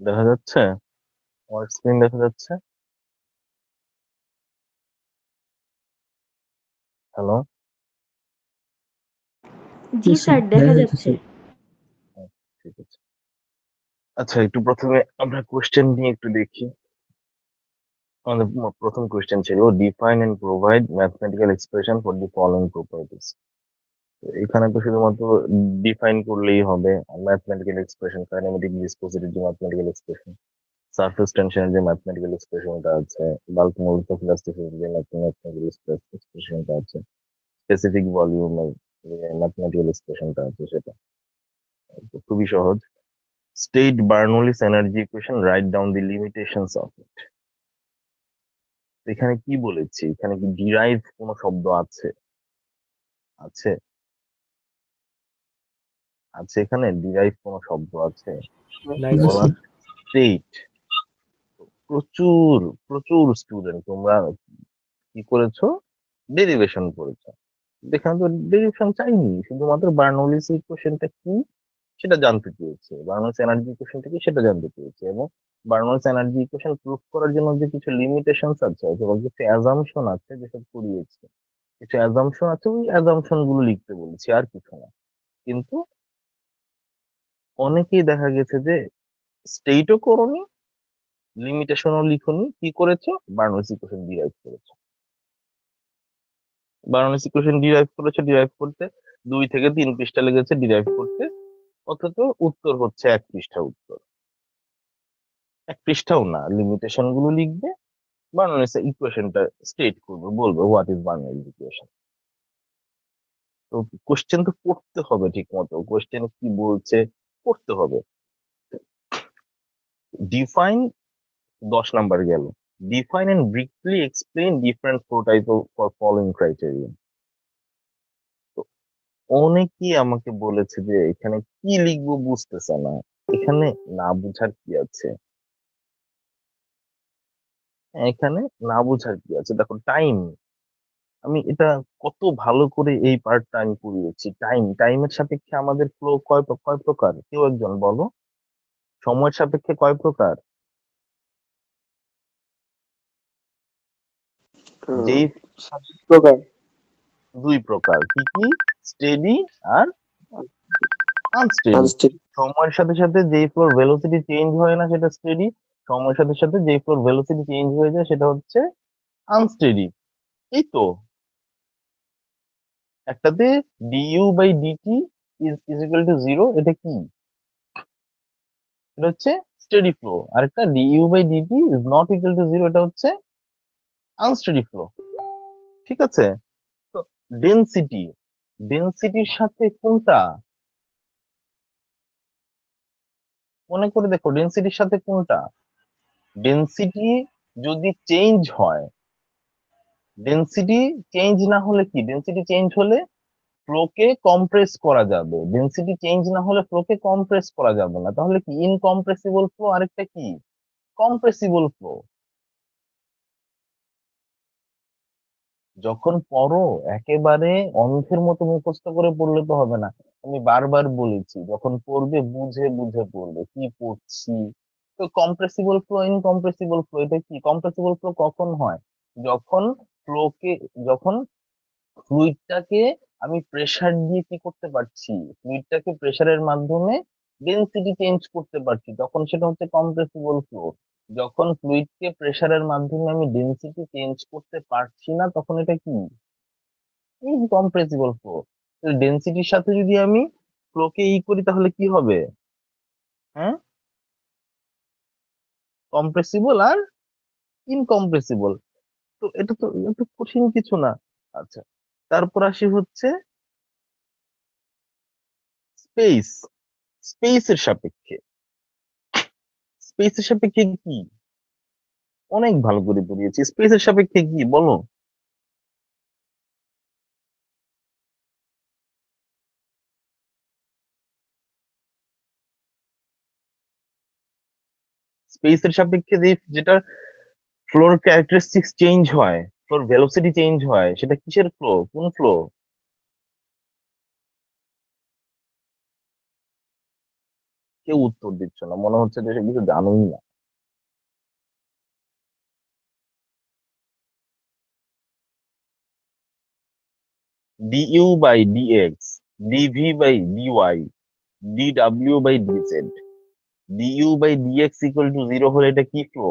দেখা যাচ্ছে? আমার স্ক্রিন দেখা যাচ্ছে? হ্যালো? জি স্যার, দেখা যাচ্ছে। ঠিক আছে। আচ্ছা, একটু প্রথমে আমরা কোয়েশ্চেন নিয়ে একটু দেখি। আমাদের প্রথম কোয়েশ্চেন ছিল define and provide mathematical expression for the following properties. এখানে তো শুধুমাত্র ডিফাইন করলেই হবে। ম্যাথমেটিক্যাল এক্সপ্রেশন, কাইনেমেটিক ভিসকোসিটির যে ম্যাথমেটিক্যাল এক্সপ্রেশন, সারফেস টেনশনের যে ম্যাথমেটিক্যাল এক্সপ্রেশনটা আছে, বাল্ক মোলস অফ ইলাস্টিসিটির যে ম্যাথমেটিক্যাল এক্সপ্রেশনটা আছে, স্পেসিফিক ভলিউমের যে ম্যাথমেটিক্যাল এক্সপ্রেশনটা আছে, সেটা তো খুবই সহজ। State Bernoulli's energy equation, write down the limitations of it. এখানে কি বলেছি? এখানে কি ডিরাইভ কোনো শব্দ আছে? আছে? আছে এখানে ডিরাইভ কোনো শব্দ আছে? নাই বলা স্যার। স্টেট। প্রচুর প্রচুর স্টুডেন্ট তোমরা কি করেছো? ডেরিভেশন করেছো। এখানে তো ডেরিভেশন চাইনি, শুধুমাত্র বার্নৌলিস ইকুয়েশনটা কি সেটা জানতে চেয়েছে, বার্নৌলিস এনার্জি ইকুয়েশনটা কি সেটা জানতে চেয়েছে, এবং বার্নৌলিস এনার্জি ইকুয়েশন প্রুফ করার জন্য যে কিছু লিমিটেশনস আছে অথবা কিছু অ্যাজাম্পশন আছে যেসব করিয়েছে, কিছু অ্যাজাম্পশন আছে, ওই অ্যাজাম্পশন গুলো লিখতে বলেছি, আর কিছু না। কিন্তু অনেকেই দেখা গেছে যে স্টেটও করনি, লিমিটেশনও লিখনি, কি করেছো? বার্নৌলিস ইকুয়েশন ডিরাইভ করেছো। বার্নৌলিস ইকুয়েশন ডিরাইভ করেছো, ডিরাইভ করতে 2 থেকে 3 পৃষ্ঠা লেগেছে ডিরাইভ করতে, অথচ উত্তর হচ্ছে 1 পৃষ্ঠা উত্তর। 1 পৃষ্ঠাও না, লিমিটেশন গুলো লিখবে, বার্নৌলিস ইকুয়েশনটা স্টেট করবে, বলবে হোয়াট ইজ বার্নৌলিস ইকুয়েশন। তো কোশ্চেন তো পড়তে হবে ঠিক মতো, কোশ্চেন কি বলছে পড়তে হবে। ডিফাইন 10 নাম্বার গেল। Define and briefly explain different prototype for following criteria. তো অনেকেই আমাকে বলেছে যে এখানে কি লিখবো বুঝতেছে না। এখানে না বুঝার কি আছে? এখানে না বুঝার কি আছে? দেখো, টাইম, আমি এটা কত ভালো করে এই পার্টটা আমি পড়িয়েছি। টাইমের সাপেক্ষে আমাদের ফ্লো কয় প্রকার? কেউ একজন বলো। সময়ের সাপেক্ষে কয় প্রকার? যেই প্রকার। 2 প্রকার। কি কি? স্টেডি আর আনস্টেডি। আনস্টেডি। সময়ের সাথে সাথে যেই ফ্লোর ভেলোসিটি চেঞ্জ হয় না সেটা স্টেডি, সময়ের সাথে সাথে যেই ফ্লোর ভেলোসিটি চেঞ্জ হয়ে যায় সেটা হচ্ছে আনস্টেডি। এই তো, একটাতে du by dt is equal to 0, এটা কি? এটা হচ্ছে স্টেডি ফ্লো। আর একটা du by dt is not equal to 0, এটা হচ্ছে আনস্টেডি ফ্লো। ঠিক আছে? তো ডেনসিটি, ডেনসিটির সাথে কোনটা? মনে করে দেখো, ডেনসিটির সাথে কোনটা? ডেনসিটি যদি চেঞ্জ হয়, ডেনসিটি চেঞ্জ না হলে কি? ডেনসিটি চেঞ্জ হলে ফ্লোকে কম্প্রেস করা যাবে, ডেনসিটি চেঞ্জ না হলে ফ্লোকে কম্প্রেস করা যাবে না। তাহলে কি? ইনকম্প্রেসিবল ফ্লো, আরেকটা কি? Compressible flow. যখন পড়ো একেবারে অন্ধের মতো মুখস্থ করে পড়লে তো হবে না। আমি বারবার বলেছি, যখন পড়বে বুঝে বুঝে পড়বে কি পড়ছি। তো কম্প্রেসিবল ফ্লো, ইনকম্প্রেসিবল ফ্লো, এটা কি? কম্প্রেসিবল ফ্লো কখন হয়? যখন ফ্লোকে, যখন ফ্লুইডটাকে আমি প্রেসার দিয়ে কি করতে পারছি, ফ্লুইডটাকে প্রেসারের মাধ্যমে ডেনসিটি চেঞ্জ করতে পারছি, তখন সেটা হচ্ছে কম্প্রেসিবল ফ্লো। যখন ফ্লুইডকে প্রেসারের মাধ্যমে আমি ডেনসিটি চেঞ্জ করতে পারছি না, তখন এটা কি? Incompressible flow. ডেনসিটির সাথে যদি আমি ফ্লোকে করি তাহলে কি হবে? হ্যাঁ, কম্প্রেসিবল আর ইনকম্প্রেসিবল। তো এটা তো একটু কঠিন কিছু না। আচ্ছা, তারপর আসি হচ্ছে স্পেস। স্পেসের সাপেক্ষে, স্পেসের সাপেক্ষে কি? অনেক ভালো করে পড়িয়েছি। স্পেসের সাপেক্ষে কি বলো? স্পেসের সাপেক্ষে যেটা ফ্লোর ক্যারেক্টারিস্টিক্স চেঞ্জ হয়, ফ্লোর ভেলোসিটি চেঞ্জ হয়, সেটা কিসের ফ্লো? কোন ফ্লো? কেউ উত্তর দিচ্ছ না, মনে হচ্ছে যে সে কিছু জানোই না। du by dx, dv by dy, dw by dz, du by dx equal to 0 হলে এটা কি flow?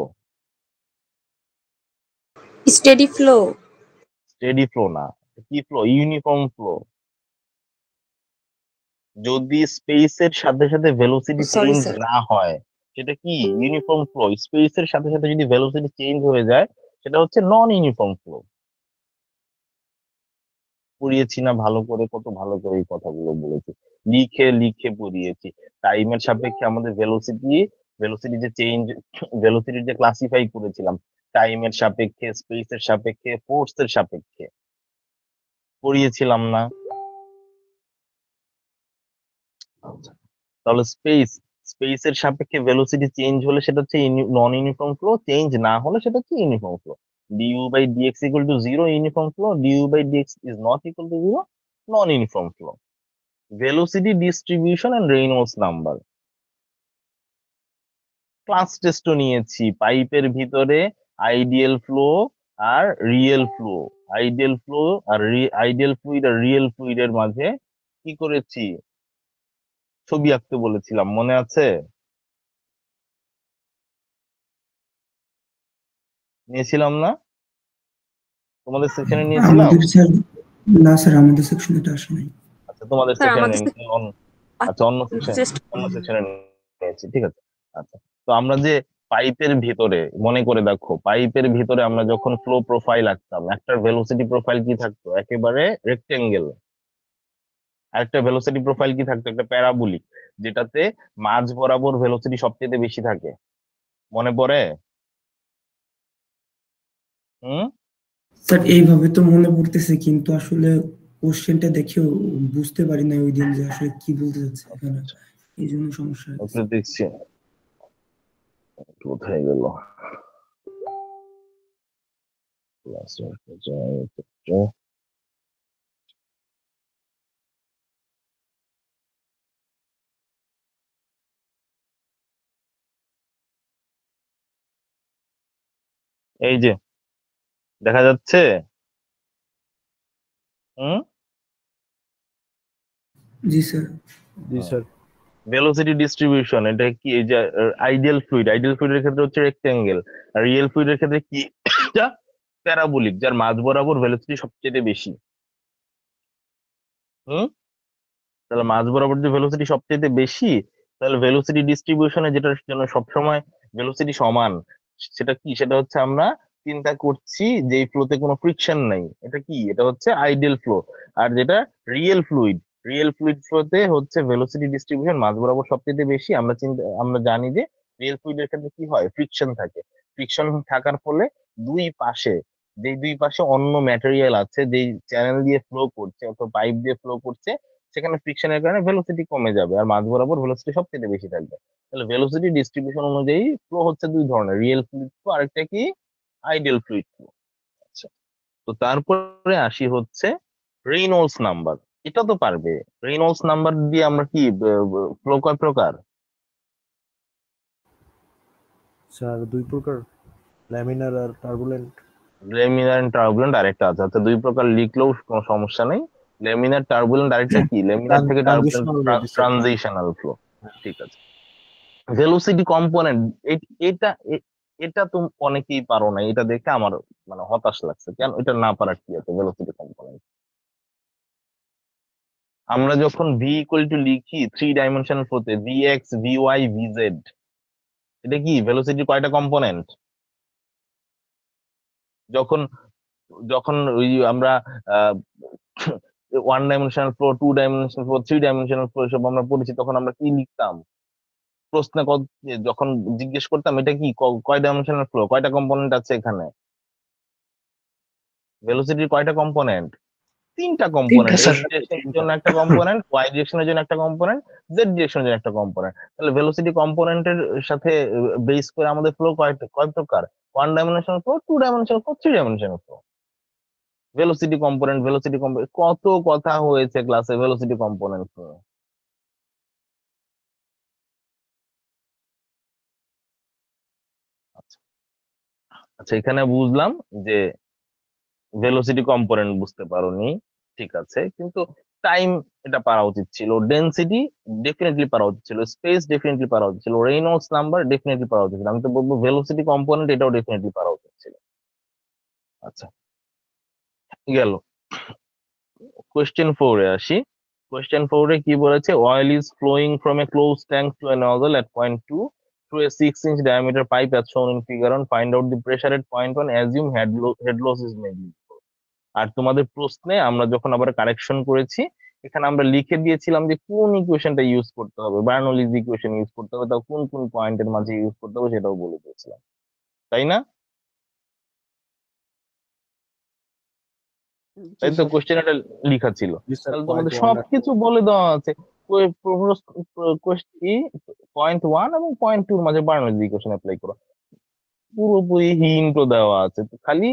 Steady flow. Steady flow না, কি ফ্লো? Uniform flow. যদি স্পেসের সাথে সাথে ভেলোসিটি সরি চেঞ্জ স্যার। না হয় সেটা কি ইউনিফর্ম ফ্লো। স্পেসের সাথে সাথে যদি ভেলোসিটি চেঞ্জ হয়ে যায় সেটা হচ্ছে নন ইউনিফর্ম ফ্লো। পড়িয়েছি না ভালো করে, কত ভালো করে এই কথাগুলো বলেছি, লিখে লিখে পড়িয়েছি। টাইমের সাপেক্ষে আমাদের ভেলোসিটি, ভেলোসিটি যে চেঞ্জ, ভেলোসিটি যে ক্লাসিফাই করেছিলাম টাইমের সাপেক্ষে, স্পেসের সাপেক্ষে, ফোর্সের সাপেক্ষে, পড়িয়েছিলাম না? আচ্ছা, তাহলে স্পেসের সাপেক্ষে ভেলোসিটি চেঞ্জ হলে সেটা হচ্ছে নন ইউনিফর্ম ফ্লো, চেঞ্জ না হলে সেটা হচ্ছে uniform flow. Du by dx equal to 0 uniform flow, du by dx is not equal to 0 non uniform flow. Velocity distribution and Reynolds number, class টেস্টও নিয়েছি। পাইপের ভিতরে আইডিয়াল ফ্লো আর রিয়েল ফ্লো, আইডিয়াল ফ্লো আর ideal fluid আর real ফ্লুইডের মাঝে কি করেছি, ছবি আঁকতে বলেছিলাম, মনে আছে? নিয়েছিলাম না? তোমাদের সেকশনে নিয়েছিলাম? আমাদের স্যার, না স্যার আমাদের সেকশনে এটা আসে নাই। আচ্ছা, তোমাদের স্যার সেকশনে আমাদের নেই। আচ্ছা, অন্য সেকশন, চেষ্টা অন্য সেকশনে নিয়েছি, ঠিক আছে। আচ্ছা, তো আমরা যে পাইপের ভিতরে, মনে করে দেখো, পাইপের ভিতরে আমরা যখন ফ্লো প্রোফাইল আঁকতাম, একটা ভেলোসিটি প্রোফাইল কি থাকতো? একেবারে রেক্টেঙ্গেল। আরেকটা ভেলোসিটি প্রোফাইল কি থাকতো? একটা প্যারাবোলিক, যেটাতে মাঝ বরাবর ভেলোসিটি সবচেয়ে বেশি থাকে। মনে পড়ে? হুম। স্যার এইভাবে তো মনে পড়তেছে, কিন্তু আসলে কোশ্চেনটা দেখেও বুঝতে পারি না ওই দিন যে আসলে কি বলতে যাচ্ছে এখানে, এই জন্য সমস্যা হয়ে ওকে, গেছে। দেখছি কোথায় গেল। এই যে দেখা যাচ্ছে। হুম। জি স্যার। জি স্যার। ভেলোসিটি ডিস্ট্রিবিউশন, এটা কি? এই যে আইডিয়াল ফ্লুইড, আইডিয়াল ফ্লুইডের ক্ষেত্রে হচ্ছে রেক্টেঙ্গেল, আর রিয়েল ফ্লুইডের ক্ষেত্রে কি? এটা প্যারাবোলিক, যার মাঝ বরাবর ভেলোসিটি সবচেয়ে বেশি। হুম। তাহলে মাঝ বরাবর যে ভেলোসিটি সবচেয়ে বেশি, তাহলে ভেলোসিটি ডিস্ট্রিবিউশনে যেটার জন্য সবসময় ভেলোসিটি সমান, সেটা কি? সেটা হচ্ছে আমরা চিন্তা করছি যে এই ফ্লোতে কোনো ফ্রিকশন নাই, এটা কি? এটা হচ্ছে আইডিয়াল ফ্লো। আর যেটা রিয়েল ফ্লুইড, রিয়েল ফ্লুইড ফ্লোতে হচ্ছে ভেলোসিটি ডিস্ট্রিবিউশন মাঝ বরাবর সবচেয়ে বেশি। আমরা জানি যে রিয়েল ফ্লুইডের ক্ষেত্রে কি হয়? ফ্রিকশন থাকে। ফ্রিকশন থাকার ফলে দুই পাশে, যেই দুই পাশে অন্য ম্যাটেরিয়াল আছে, যেই চ্যানেল দিয়ে ফ্লো করছে অথবা পাইপ দিয়ে ফ্লো করছে, সেখানে ফ্রিকশনের কারণে ভেলোসিটি কমে যাবে আর মাঝ বরাবর ভেলোসিটি সবচেয়ে বেশি থাকবে। তাহলে ভেলোসিটি ডিস্ট্রিবিউশন অনুযায়ী ফ্লো হচ্ছে দুই ধরনের, রিয়েল ফ্লুইড ফ্লো, আরেকটা কি? Ideal fluid flow. আচ্ছা, তো তারপরে আসি হচ্ছে রেইনল্ডস নাম্বার। এটা তো পারবে। রেইনল্ডস নাম্বার দিয়ে আমরা কি ফ্লো কয় প্রকার? স্যার দুই প্রকার, ল্যামিনার আর টার্বুলেন্ট। লেমিনার এন্ড টার্বুলেন্ট আরেকটা আছে। আচ্ছা, দুই প্রকার লিখলেও কোনো সমস্যা নেই। লেমিনার, টার্বুলেন্ট, আরেকটা কি? লেমিনার থেকে turbulent, transitional body sir. Transitional flow. ঠিক আছে। ভেলোসিটি কম্পোনেন্ট, এটা এটা তো অনেকেই পারো না, এটা দেখে আমার মানে হতাশ লাগছে। কেন এটা না পারার কি আছে? ভেলোসিটি কম্পোনেন্ট আমরা যখন ভি ইকুয়াল টু লিখি থ্রি ডাইমেনশনাল ফ্লোতে, V X, V Y, V Z, এটা কি ভেলোসিটি কয়টা কম্পোনেন্ট? যখন যখন ওই আমরা one dimensional flow, two dimensional flow, three dimensional flow এসব আমরা পড়েছি, তখন আমরা কি লিখতাম? প্রশ্নে যখন জিজ্ঞেস করতাম এটা কি কয় ডাইমেনশনাল ফ্লো, কয়টা কম্পোনেন্ট আছে এখানে? ভেলোসিটির কয়টা কম্পোনেন্ট? তিনটা কম্পোনেন্ট। এক্স ডিরেকশনের জন্য একটা কম্পোনেন্ট, ওয়াই ডিরেকশনের জন্য একটা কম্পোনেন্ট, জেড ডিরেকশনের জন্য একটা কম্পোনেন্ট। তাহলে ভেলোসিটি কম্পোনেন্টের সাথে বেস করে আমাদের ফ্লো কয় প্রকার? One dimensional flow, two dimensional flow, three dimensional flow. Velocity component, velocity component, কত কথা হয়েছে ক্লাসে ভেলোসিটি কম্পোনেন্ট নিয়ে। আচ্ছা, এখানে বুঝলাম যে ভেলোসিটি কম্পোনেন্ট বুঝতে পারোনি, ঠিক আছে, কিন্তু টাইম এটা পারা উচিত ছিল, ডেনসিটি ডেফিনেটলি পারা উচিত ছিল, স্পেস ডেফিনেটলি পারা উচিত ছিল, রেনল্ডস নাম্বার ডেফিনেটলি পারা উচিত ছিল। আমি তো বলবো ভেলোসিটি কম্পোনেন্ট এটাও ডেফিনেটলি পারা উচিত ছিল। আচ্ছা, গেল। কোয়েশ্চেন 4 এ আসি। কোয়েশ্চেন 4 এ কি বলেছে? Oil is flowing from a close tank to a nozzle at point 2 through a 6-inch diameter pipe as shown in figure 1. Find out the pressure at point 1. Assume head loss is negligible. আর তোমাদের প্রশ্নে আমরা যখন আবার correction করেছি, এখানে আমরা লিখে দিয়েছিলাম যে কোন ইকুয়েশনটা ইউজ করতে হবে, বার্নৌলিজ ইকুয়েশন ইউজ করতে হবে, তাও কোন কোন পয়েন্টের মাঝে ইউজ করতে হবে সেটাও বলে দিয়েছিলাম, তাই না? জি তাই তো স্যার। কোশ্চেন এটা লেখা ছিল। জি স্যার, তাহলে পয়েন্ট তোমাদের ওয়ান সবকিছু বলে দেওয়া আছে। পয়েন্ট 1 এবং পয়েন্ট 2 এর মাঝে বার্নৌলিজ ইকুয়েশন অ্যাপ্লাই করো, পুরোপুরি হিন্টও দেওয়া আছে। তো খালি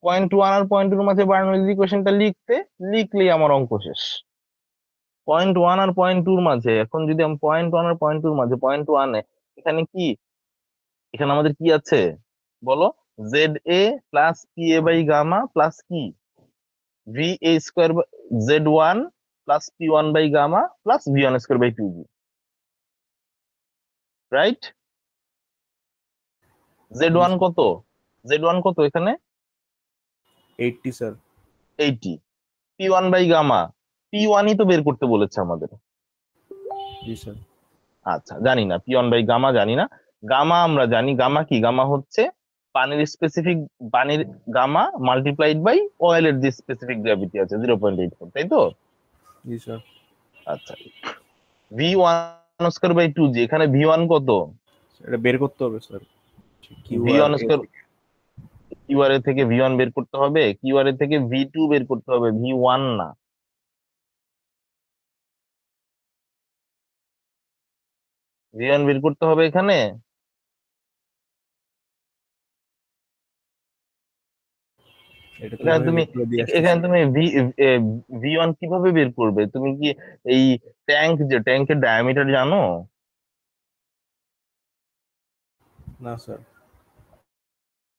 পয়েন্ট 1 আর পয়েন্ট 2 এর মাঝে বার্নৌলিজ ইকুয়েশনটা লিখলেই আমার অঙ্ক শেষ। পয়েন্ট 1 আর পয়েন্ট 2 এর মাঝে, এখন যদি আমি পয়েন্ট 1 আর পয়েন্ট 2 এর মাঝে, পয়েন্ট 1 এ এখানে কি, এখানে আমাদের কি আছে বলো? Z A plus P A by gamma plus কি V A square, Z one plus P one by gamma plus V one square by two G, right? Z one কত? জেড ওয়ান কত এখানে? 80 sir. 80। P one by gamma, P ওয়ানই তো বের করতে বলেছে আমাদের। জি স্যার। আচ্ছা, জানি না, পি ওয়ান বাই গামা জানি না। গামা আমরা জানি, গামা কি? গামা হচ্ছে পানির স্পেসিফিক, পানির গামা মাল্টিপ্লাইড বাই অয়েলের যে স্পেসিফিক গ্র্যাভিটি আছে 0.84, তাই তো? জি স্যার। আচ্ছা, V one square by two G, এখানে ভি ওয়ান কত? এটা বের করতে হবে sir. V one square, QR এ থেকে ভি ওয়ান বের করতে হবে, কিউআর এ থেকে ভি টু বের করতে হবে, ভি ওয়ান না। ভি ওয়ান বের করতে হবে এখানে। এটা তো এখানে আমি তুমি বের করে দিয়ে আসছি এখানে স্যার। তুমি ভি ওয়ান কিভাবে বের করবে? তুমি কি এই যে ট্যাঙ্কের ডায়ামিটার জানো? না স্যার।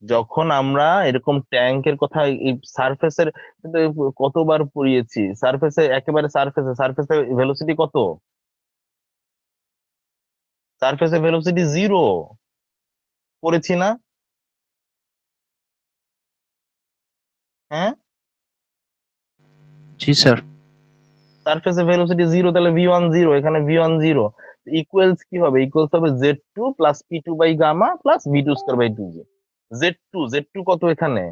যখন আমরা এরকম ট্যাঙ্কের কথা, এই সারফেসের কতবার পড়িয়েছি, সারফেসে একেবারে সারফেসে ভেলোসিটি কত? সারফেসে ভেলোসিটি 0 পড়েছি না? হ্যাঁ, জি স্যার। সারফেসে ভেলোসিটি 0, তাহলে ভি ওয়ান 0, এখানে ভি ওয়ান 0 ইকুয়ালস কি হবে? ইকুয়ালস হবে Z two plus P two by gamma plus V two square by two G. Z two কত এখানে?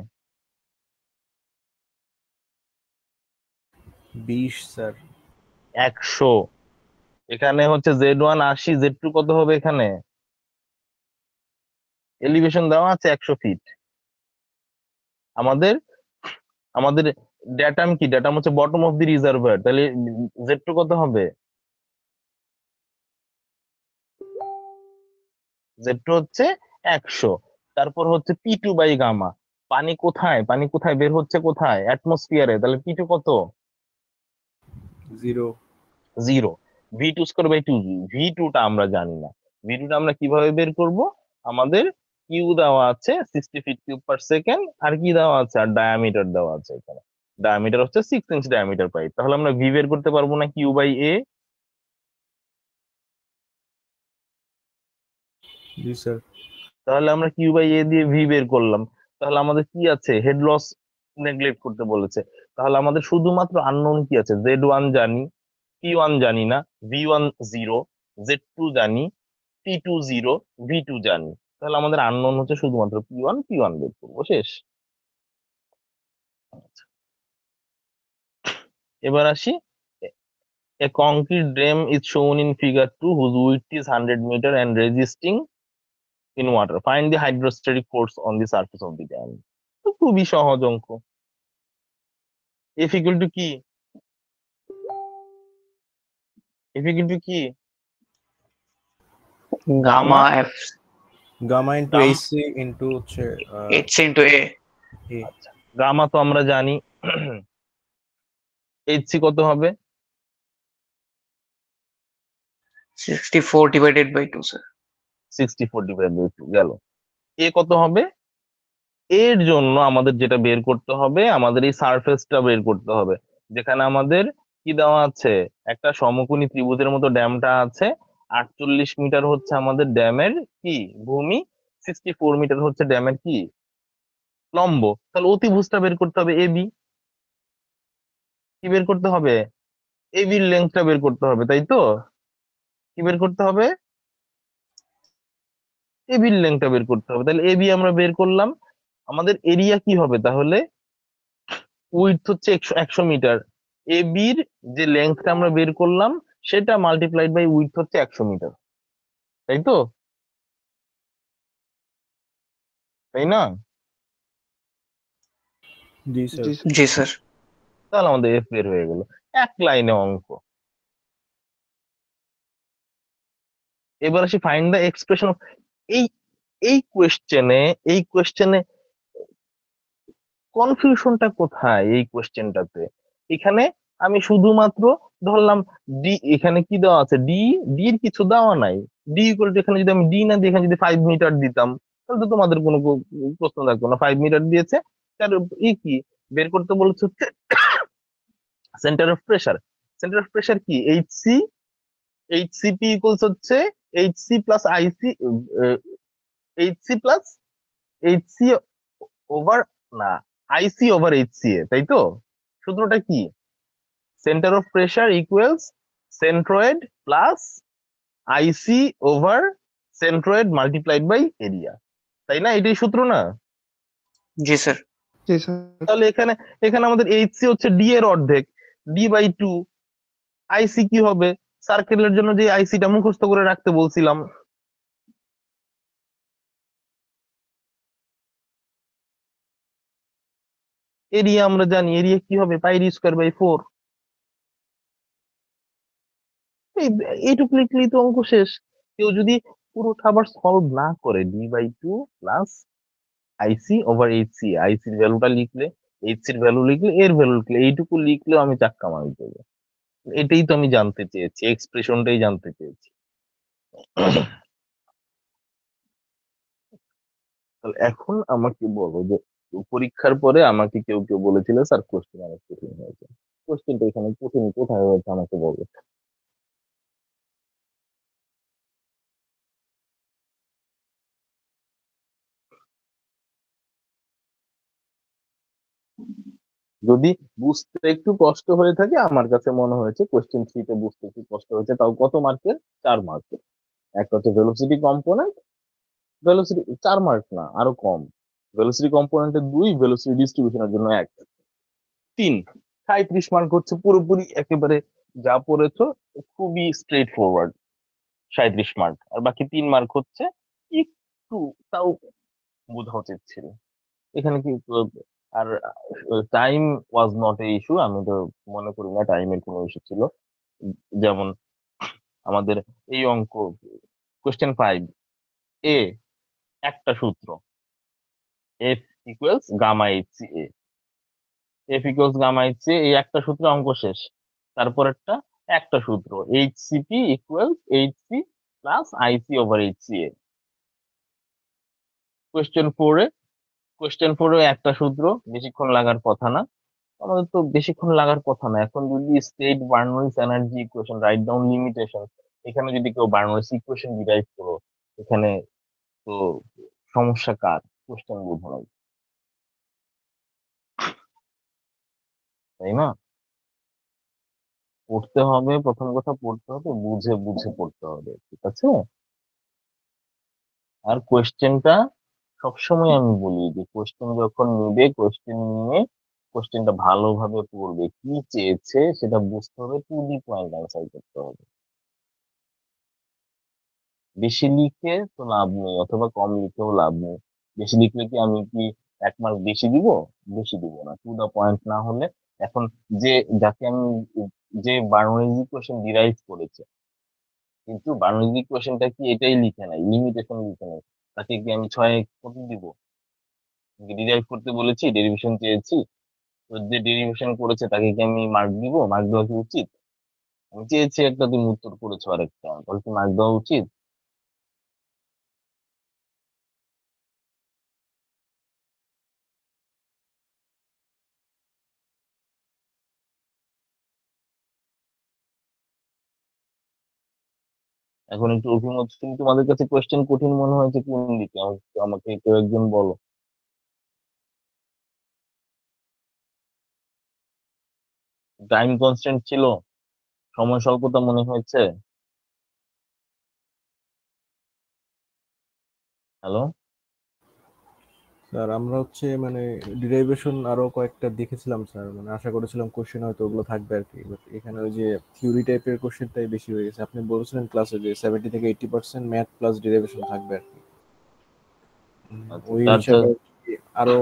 20 স্যার। 100। এখানে হচ্ছে জেড ওয়ান 80, জেড টু কত হবে এখানে? এলিভেশন দেওয়া আছে 100 ফিট। আমাদের আমাদের ড্যাটাম কি? ড্যাটাম হচ্ছে বটম অফ দি রিজার্ভার, তাহলে জেড টু কত হবে? জেড টু হচ্ছে 100। তারপর হচ্ছে পি টু বাই গামা, পানি কোথায়, পানি কোথায় বের হচ্ছে, কোথায়? অ্যাটমসফিয়ারে, তাহলে পি টু কত? 0। 0। V two square by two G, V টুটা আমরা জানি না। ভি টুটা আমরা কিভাবে বের করব? আমাদের কিউ দেওয়া আছে 60 ফিট কিউব পার সেকেন্ড, আর কি দেওয়া আছে? আর ডায়ামিটার দেওয়া আছে এখানে। ডায়ামিটার হচ্ছে 6 ইঞ্চ ডায়ামিটার পাইপ, তাহলে আমরা ভি বের করতে পারবো না কিউ বাই এ? জি স্যার। তাহলে আমরা কিউ বাই এ দিয়ে ভি বের করলাম। তাহলে আমাদের কি আছে? হেড লস নেগলেক্ট করতে বলেছে। তাহলে আমাদের শুধুমাত্র আননোন কি আছে? জেড ওয়ান জানি, পি ওয়ান জানি না, ভি ওয়ান 0, জেড টু জানি, পি টু 0, ভি টু জানি। তাহলে আমাদের আননোন হচ্ছে শুধুমাত্র পি ওয়ান বের করবো, শেষ। এবার আসি, a concrete dam is shown in figure 2 whose width is 100 meter and resisting in water. Find the hydrostatic force on the surface of the dam. তো খুবই সহজ অঙ্ক। এফ ইকুয়াল টু কি? এফ ইকুয়াল টু কি? Gamma F gamma into গাম- HC into হচ্ছে H into A. A. Gamma তো আমরা জানি, এইচসি কত হবে? 64 divided by 2 sir. 64 divide by 2 গেল। এ কত হবে? এর জন্য আমাদের যেটা বের করতে হবে, আমাদের এই সারফেসটা বের করতে হবে, যেখানে আমাদের কি দেওয়া আছে, একটা সমকোণী ত্রিভুজের মতো ড্যামটা আছে। 48 মিটার হচ্ছে আমাদের ড্যামের কি ভূমি, 64 মিটার হচ্ছে ড্যামের কি লম্ব। তাহলে অতিভুজটা বের করতে হবে, এবি। কি বের করতে হবে? এবির লেন্থটা বের করতে হবে, তাই তো? কি বের করতে হবে? এবির লেন্থটা বের করতে হবে। তাহলে এবি আমরা বের করলাম। আমাদের এরিয়া কি হবে তাহলে? উইডথ হচ্ছে 100 মিটার। এবির যে লেন্থটা আমরা বের করলাম সেটা মাল্টিপ্লাইড বাই উইডথ হচ্ছে 100 মিটার, তাই তো? তাই না? জি স্যার। জি স্যার। তাহলে আমাদের এফ বের হয়ে গেল, এক লাইনে অঙ্ক। এবার আসি ফাইন্ড দ্য এক্সপ্রেশন। এই এই কোয়েশ্চেনে এই কোয়েশ্চেনে কনফিউশনটা কোথায়? এই কোয়েশ্চেনটাতে এখানে আমি শুধুমাত্র ধরলাম ডি, এখানে কি দেওয়া আছে, ডি, ডি এর কিছু দেওয়া নাই। ডি ইকুয়াল টু, এখানে যদি আমি ডি না দিই, এখানে যদি 5 মিটার দিতাম তাহলে তো তোমাদের কোনো প্রশ্ন থাকতো না। 5 মিটার দিয়েছে, তার কি বের করতে বলেছে হচ্ছে centre of pressure. Centre of pressure কি, এইচসি, এইচসিপি ইকুয়ালস হচ্ছে HC plus IC, HC plus HC over, না, আইসি ওভার এইচসিএ, তাই তো? সূত্রটা কি? Centre of pressure equals centroid plus IC over centroid multiplied by area, তাই না? এটাই সূত্র না? জি স্যার। তাহলে এখানে এখানে আমাদের এইচসি হচ্ছে ডি এর অর্ধেক, ডি বাই 2। আইসি কি হবে? সার্কেলের জন্য যে আইসিটা মুখস্থ করে রাখতে বলছিলাম, এরিয়া আমরা জানি, এরিয়া কি হবে, পাই ডি স্কোয়ার বাই 4। এইটুকু লিখলেই তো অঙ্ক শেষ। কেউ যদি পুরোটা আবার সলভ না করে, D by 2 plus IC over HC, আইসির ভ্যালুটা লিখলে, এইচসির ভ্যালু লিখলে, এর ভ্যালু লিখলে, এইটুকু লিখলেও আমি চাক্কা মারি দেবো। এটাই তো আমি জানতে চেয়েছি, এক্সপ্রেশনটাই জানতে চেয়েছি। তাহলে এখন আমাকে বলো যে পরীক্ষার পরে আমাকে কেউ কেউ বলেছিল স্যার কোশ্চেন অনেক কঠিন হয়েছে। কোশ্চেনটা এখানে কঠিন কোথায় হয়েছে আমাকে বলো। যদি বুঝতে একটু কষ্ট হয়ে থাকে, আমার কাছে মনে হয়েছে কোশ্চেন 3 তে বুঝতে একটু কষ্ট হয়েছে, তাও কত মার্কের? 4 মার্কের। একটা হচ্ছে ভেলোসিটি কম্পোনেন্ট, ভেলোসিটি 4 মার্ক না, আরো কম। ভেলোসিটি কম্পোনেন্টের 2, ভেলোসিটি ডিস্ট্রিবিউশনের জন্য 1, 3। 37 মার্ক হচ্ছে পুরোপুরি একেবারে যা পড়েছো, খুবই স্ট্রেট ফরওয়ার্ড, 37 মার্ক। আর বাকি 3 মার্ক হচ্ছে একটু, তাও বোঝা উচিত ছিল এখানে কি। আর time was not a issue, আমি তো মনে করি না টাইমের কোনো ইস্যু ছিল। যেমন আমাদের এই অঙ্ক, কোশ্চেন 5 এ, একটা সূত্র, F equals gamma H A, F equals gamma H A, এই একটা সূত্র, অঙ্ক শেষ। তারপর একটা একটা সূত্র, HCP equals HC plus IC over HC A. Question 4 A, question 4 A একটা সূত্র, বেশিক্ষণ লাগার কথা না। আমাদের তো বেশিক্ষণ লাগার কথা না। এখন যদি state Bernoulli's energy equation, write down limitation, এখানে যদি কেউ বার্নরিস ইকুয়েশন ডিরাইভ করো, এখানে তো সমস্যা কার? কোশ্চেন বুঝো নাই, তাই না? পড়তে হবে, প্রথম কথা পড়তে হবে, বুঝে বুঝে পড়তে হবে, ঠিক আছে? আর কোয়েশ্চেনটা সবসময় আমি বলি যে কোয়েশ্চেন যখন নিবে, কোয়েশ্চেন নিয়ে কোয়েশ্চেনটা ভালোভাবে পড়বে, কি চেয়েছে সেটা বুঝতে হবে, টু দি পয়েন্ট অ্যান্সার করতে হবে। বেশি লিখে তো লাভ নেই, অথবা কম লিখেও লাভ নেই। বেশি লিখলে কি আমি কি 1 মার্ক বেশি দিব? বেশি দিব না, টু দা পয়েন্ট না হলে। এখন যে, যাকে আমি, যে বার্নোয়েজ ইকুয়েশন ডিরাইভ করেছে, কিন্তু বার্নোয়েজ ইকুয়েশনটা কি এটাই লিখে নাই, লিমিটেশন লিখে নাই, তাকে কি আমি 6 কত দিব? ডিরাইভ করতে বলেছি, ডেরিভেশন চেয়েছি, তো যে ডেরিভেশন করেছে তাকে কি আমি মার্ক দিব? মার্ক দেওয়া কি উচিত? আমি চেয়েছি একটা, তুমি উত্তর করেছো আরেকটা, তাহলে কি মার্ক দেওয়া উচিত? এখন একটু অভিমত শুনি, তোমাদের কাছে কোয়েশ্চেন কঠিন মনে হয়েছে কোন দিকে আমাকে কেউ একজন বলো। টাইম কনস্ট্যান্ট ছিল, সময় স্বল্পতা মনে হয়েছে? হ্যালো? স্যার আমরা হচ্ছে মানে ডিরাইভেশন আরো কয়েকটা দেখেছিলাম স্যার, মানে আশা করেছিলাম কোশ্চেন হয়তো ওগুলো থাকবে আর কি, বাট এখানে ওই যে থিওরি টাইপের কোশ্চেনটাই বেশি হয়ে গেছে। আপনি বলেছিলেন ক্লাসে যে 70 থেকে 80% ম্যাথ প্লাস ডিরাইভেশন থাকবে আর কি। আচ্ছা, ওই তার হিসাবে আরো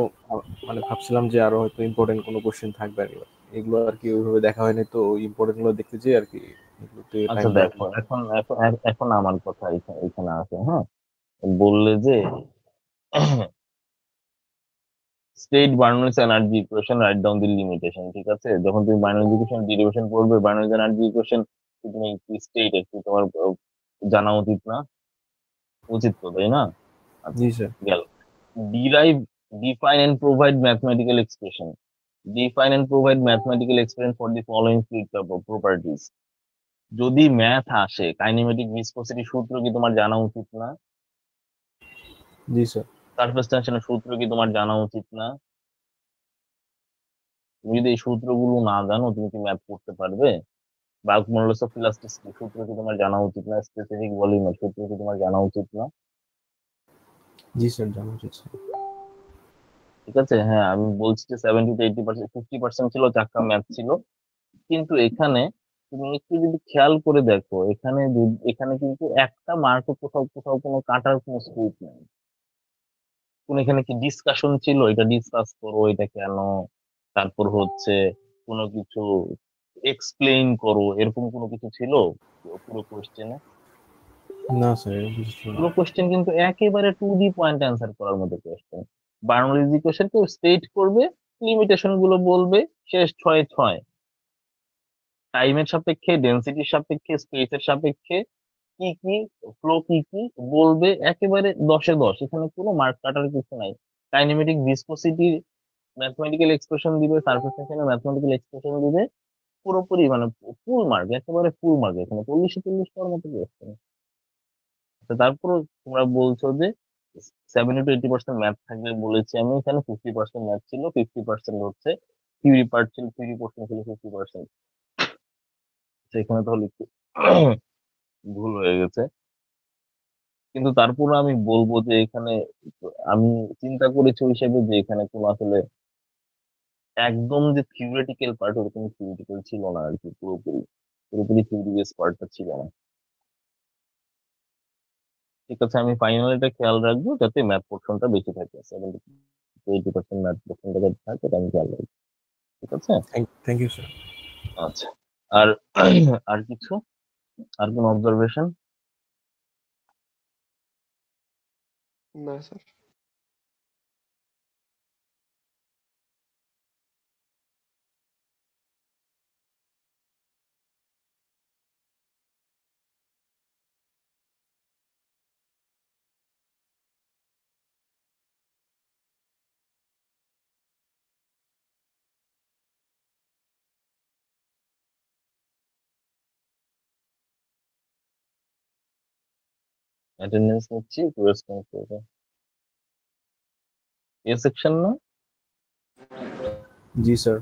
মানে ভাবছিলাম যে আরো হয়তো ইম্পর্টেন্ট কোনো কোশ্চেন থাকবে আর কি। এগুলো আর কি ওইভাবে দেখা হয়নি, তো ওই ইম্পর্টেন্ট গুলো দেখতে চাই আর কি, এগুলোতে আচ্ছা টাইম দেওয়া দেখো, এখন এখন এখন আমার কথা এখানে আছে, হ্যাঁ। বললে যে state Bernoulli's energy equation, write down the limitation, ঠিক আছে? যখন তুমি বার্নৌলিস ইকুয়েশন ডেরিভেশন করবে, বার্নৌলিস এনার্জি ইকুয়েশন তুমি স্টেট একটু তোমার জানা উচিত না? উচিত তো, তাই না? আচ্ছা, জি স্যার। গেল। Derive, define and provide mathematical expression, define and provide mathematical expression for the following fluid properties. যদি ম্যাথ আসে, কাইনেমেটিক ভিসকোসিটি সূত্র কি তোমার জানা উচিত না? জি স্যার। সারফেস টেনশনের সূত্র কি তোমার জানা উচিত না? তুমি যদি এই সূত্রগুলো না জানো, তুমি কি ম্যাথ করতে পারবে? বাল্ক মডুলাস অফ ইলাস্টিসিটি সূত্র কি তোমার জানা উচিত না? স্পেসিফিক ভলিউমের সূত্র কি তোমার জানা উচিত না? জি স্যার, জানা উচিত স্যার। ঠিক আছে, হ্যাঁ, আমি বলছি যে 70 to 80%, 50% ছিল চাক্কা ম্যাথ ছিল। কিন্তু এখানে তুমি একটু যদি খেয়াল করে দেখো, এখানে কিন্তু একটা মার্কও কোথাও কোথাও কোনো কাটার কোনো স্কোপ নেই। কোন এখানে কি ডিসকাশন ছিল, এটা ডিসকাস করো, এটা কেন, তারপর হচ্ছে কোনো কিছু এক্সপ্লেইন করো, এরকম কোনো কিছু ছিল পুরো কোশ্চেনে? না স্যার, এরকম কিছু ছিল না। পুরো কোশ্চেন কিন্তু একেবারে টু দি পয়েন্ট অ্যান্সার করার মতো কোশ্চেন। বার্নৌলিস ইকুয়েশন কেউ স্টেট করবে, লিমিটেশন গুলো বলবে, শেষ, ছয় ছয়। টাইমের সাপেক্ষে, ডেনসিটির সাপেক্ষে, স্পেসের সাপেক্ষে কি কি ফ্লো কি কি বলবে, একেবারে 10-এ 10। এখানে কোনো মার্ক কাটার কিছু নাই। কাইনেমেটিক ভিসকোসিটি ম্যাথমেটিক্যাল এক্সপ্রেশন দিবে, সারফেস টেনশনের ম্যাথমেটিক্যাল এক্সপ্রেশন দিবে, পুরোপুরি মানে ফুল মার্ক, একেবারে ফুল মার্ক। এখানে 40-এ 40 পাওয়ার মতো কোশ্চেন। তারপর তোমরা বলছো যে 70 to 80% ম্যাথ থাকবে, বলেছি আমি এখানে 50% ম্যাথ ছিল, 50% হচ্ছে থিওরি পার্ট ছিল, থিওরি পোর্শন ছিল 50%। সেখানে তাহলে একটু ভুল হয়ে গেছে। কিন্তু তারপর আমি বলবো যে এখানে আমি চিন্তা করেছি ওই হিসেবে যে এখানে কোনো আসলে একদম যে থিওরিটিক্যাল পার্ট, ওরকম থিওরিটিক্যাল ছিল না আর কি, পুরোপুরি পুরোপুরি থিওরি বেস পার্টটা ছিল না। ঠিক আছে, আমি ফাইনাল এটা খেয়াল রাখবো যাতে ম্যাথ পোর্শনটা বেশি থাকে, 70 to 80% ম্যাথ পোর্শনটা যাতে থাকে, এটা আমি খেয়াল রাখবো। ঠিক আছে, থ্যাংক ইউ স্যার। আচ্ছা। আর আর কিছু, আর কোন অবজারভেশন? না স্যার। অ্যাটেন্ডেন্স নিচ্ছি, রেসপন্স করবে। এ সেকশন না? জি স্যার।